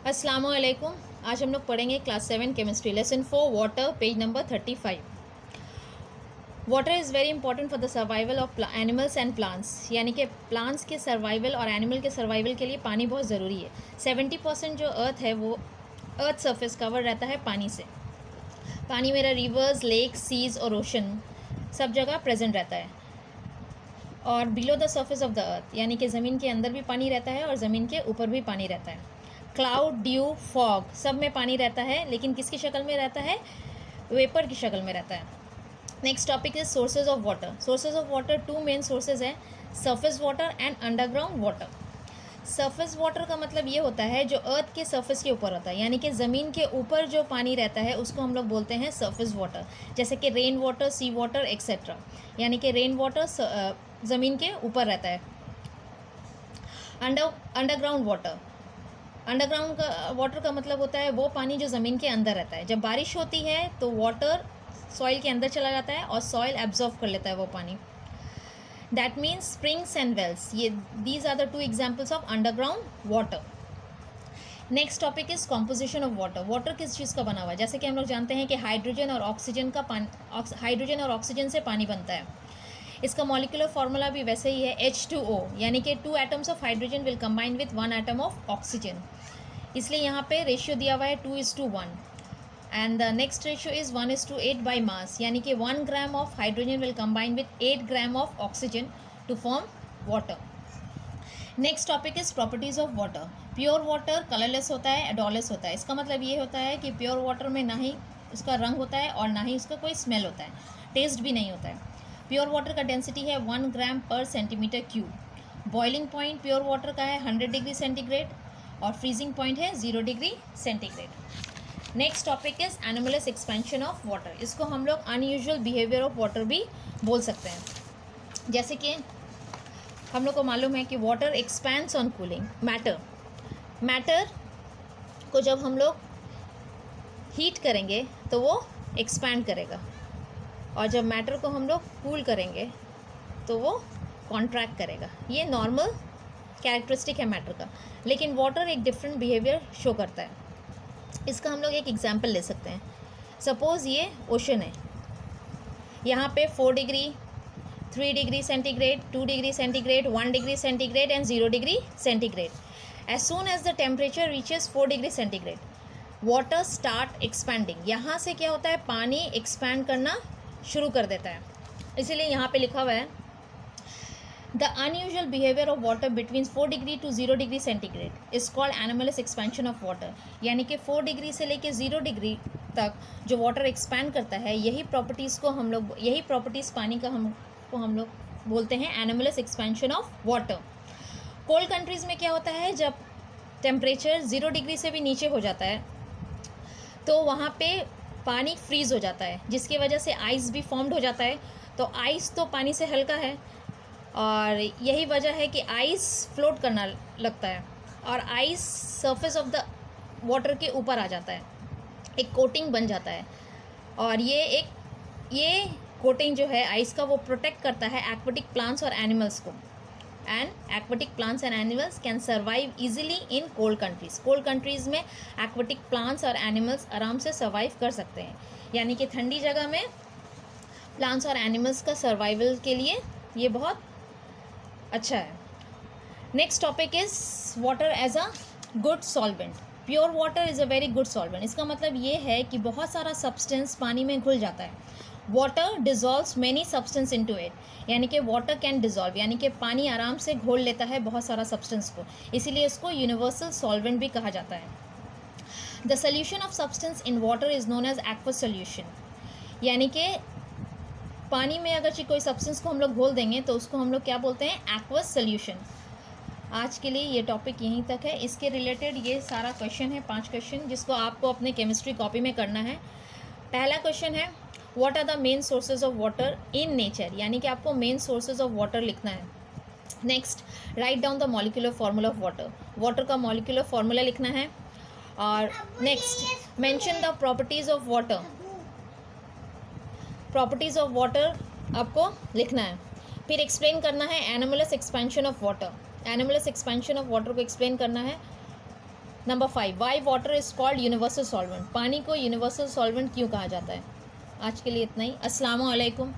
अस्सलाम वालेकुम। आज हम लोग पढ़ेंगे class 7 chemistry lesson 4 water, page number 35। Water is very important for the survival of animals and plants, यानी कि प्लांट्स के सर्वाइवल और एनिमल के सर्वाइवल के लिए पानी बहुत ज़रूरी है। 70% जो अर्थ है वो अर्थ सरफेस कवर रहता है पानी से। पानी मेरा रिवर्स, लेक, सीज और ओशन सब जगह प्रेजेंट रहता है। और below the surface of the earth, यानी कि ज़मीन के अंदर भी पानी रहता है और ज़मीन के ऊपर भी पानी रहता है। क्लाउड, ड्यू, फॉग सब में पानी रहता है, लेकिन किसकी शक्ल में रहता है? वेपर की शक्ल में रहता है। Next topic is sources of water. Sources of water, two main sources हैं, surface water and underground water. Surface water का मतलब ये होता है जो अर्थ के सरफेस के ऊपर होता है, यानी कि ज़मीन के ऊपर जो पानी रहता है उसको हम लोग बोलते हैं सरफेस वाटर, जैसे कि रेन वाटर, सी वाटर एक्सेट्रा। यानी कि रेन वाटर ज़मीन के ऊपर रहता है। अंडरग्राउंड वाटर, अंडरग्राउंड का वाटर का मतलब होता है वो पानी जो ज़मीन के अंदर रहता है। जब बारिश होती है तो वाटर सॉइल के अंदर चला जाता है और सॉइल एब्जॉर्व कर लेता है वो पानी। That means springs and wells, ये these are the two examples of underground water. Next topic is composition of water. Water किस चीज़ का बना हुआ है? जैसे कि हम लोग जानते हैं कि हाइड्रोजन और ऑक्सीजन से पानी बनता है। इसका मॉलिक्यूलर फार्मूला भी वैसे ही है, H2O, यानी कि 2 atoms of hydrogen will combine with 1 atom of oxygen. इसलिए यहाँ पे रेशियो दिया हुआ है 2:1 and the next ratio is 1:8 by mass, यानी कि 1 gram of hydrogen will combine with 8 gram of oxygen to form water. Next topic is properties of water. Pure water colourless होता है, एडोलेस होता है। इसका मतलब ये होता है कि प्योर वाटर में ना ही उसका रंग होता है और ना ही उसका कोई स्मेल होता है, टेस्ट भी नहीं होता है। प्योर वाटर का डेंसिटी है 1 ग्राम पर centimetre cube. Boiling point pure water का है 100 डिग्री सेंटीग्रेड और फ्रीजिंग पॉइंट है 0 degree centigrade. Next topic is anomalous expansion of water. इसको हम लोग अनयूजुअल बिहेवियर ऑफ वाटर भी बोल सकते हैं। जैसे कि हम लोग को मालूम है कि water expands on cooling. Matter को जब हम लोग हीट करेंगे तो वो एक्सपैंड करेगा, और जब मैटर को हम लोग कूल करेंगे तो वो कॉन्ट्रैक्ट करेगा। ये नॉर्मल कैरेक्टरिस्टिक है मैटर का, लेकिन वाटर एक डिफरेंट बिहेवियर शो करता है। इसका हम लोग एक एग्जांपल ले सकते हैं। सपोज़ ये ओशन है, यहाँ पे 4 degree, 3 degree centigrade, 2 degree centigrade, 1 degree centigrade and 0 degree centigrade. As soon as the temperature reaches 4 degree centigrade, water start expanding. यहाँ से क्या होता है? पानी एक्सपैंड करना शुरू कर देता है। इसीलिए यहाँ पे लिखा हुआ है the unusual behaviour of water between 4 degree to 0 degree centigrade is called anomalous expansion of water. यानी कि 4 डिग्री से लेके 0 डिग्री तक जो वाटर एक्सपैंड करता है, यही प्रॉपर्टीज़ पानी का हम लोग बोलते हैं anomalous expansion of water. Cold countries में क्या होता है? जब टेम्परेचर 0 डिग्री से भी नीचे हो जाता है तो वहाँ पे पानी फ्रीज़ हो जाता है, जिसकी वजह से आइस भी फॉर्म्ड हो जाता है। तो आइस तो पानी से हल्का है और यही वजह है कि आइस फ्लोट करना लगता है और ice surface of the water के ऊपर आ जाता है, एक कोटिंग बन जाता है। और ये कोटिंग जो है आइस का, वो प्रोटेक्ट करता है एक्वेटिक प्लांट्स और एनिमल्स को। And aquatic plants and animals can survive easily in cold countries. Cold countries में एक्वेटिक प्लांट्स और एनिमल्स आराम से सर्वाइव कर सकते हैं, यानी कि ठंडी जगह में प्लांट्स और एनिमल्स का सर्वाइवल के लिए ये बहुत अच्छा है। Next topic is water as a good solvent. Pure water is a very good solvent. इसका मतलब ये है कि बहुत सारा सब्सटेंस पानी में घुल जाता है। Water dissolves many substance into it, यानी कि वाटर कैन डिज़ोल्व, यानी कि पानी आराम से घोल लेता है बहुत सारा सब्सटेंस को, इसीलिए इसको यूनिवर्सल सॉल्वेंट भी कहा जाता है। The solution of substance in water is known as aqueous solution, यानी कि पानी में अगर कोई सब्सटेंस को हम लोग घोल देंगे तो उसको हम लोग क्या बोलते हैं? Aqueous solution. आज के लिए ये टॉपिक यहीं तक है। इसके रिलेटेड ये सारा क्वेश्चन है, 5 क्वेश्चन, जिसको आपको अपने केमिस्ट्री कॉपी में करना है। पहला क्वेश्चन है what are the main sources of water in nature, यानी कि आपको मेन सोर्सेज ऑफ वाटर लिखना है। Next, right down the molecular formula of water. Water का मॉलिक्यूलर फार्मूला लिखना है। और next, mention the properties of water. Properties of water आपको लिखना है। फिर एक्सप्लेन करना है anomalous expansion of water. Anomalous expansion of water को एक्सप्लेन करना है। Number 5, why water is called universal solvent. पानी को यूनिवर्सल सॉल्वेंट क्यों कहा जाता है? आज के लिए इतना ही। अस्सलाम वालेकुम।